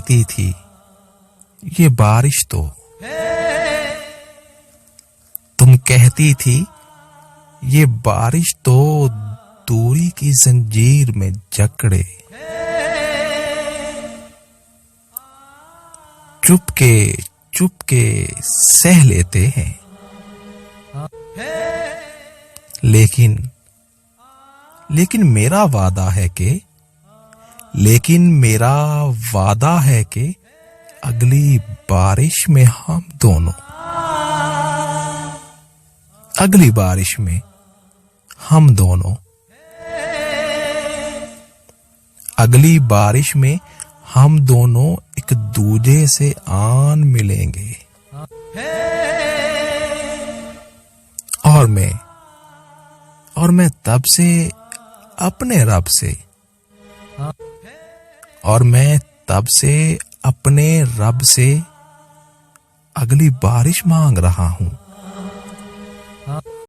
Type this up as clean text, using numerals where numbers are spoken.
कहती थी ये बारिश तो, तुम कहती थी ये बारिश तो दूरी की जंजीर में जकड़े, चुपके चुपके सह लेते हैं। लेकिन मेरा वादा है कि अगली बारिश में हम दोनों, अगली बारिश में हम दोनों, अगली बारिश में हम दोनों एक दूजे से आन मिलेंगे। और मैं तब से अपने रब से, और मैं तब से अपने रब से अगली बारिश मांग रहा हूं।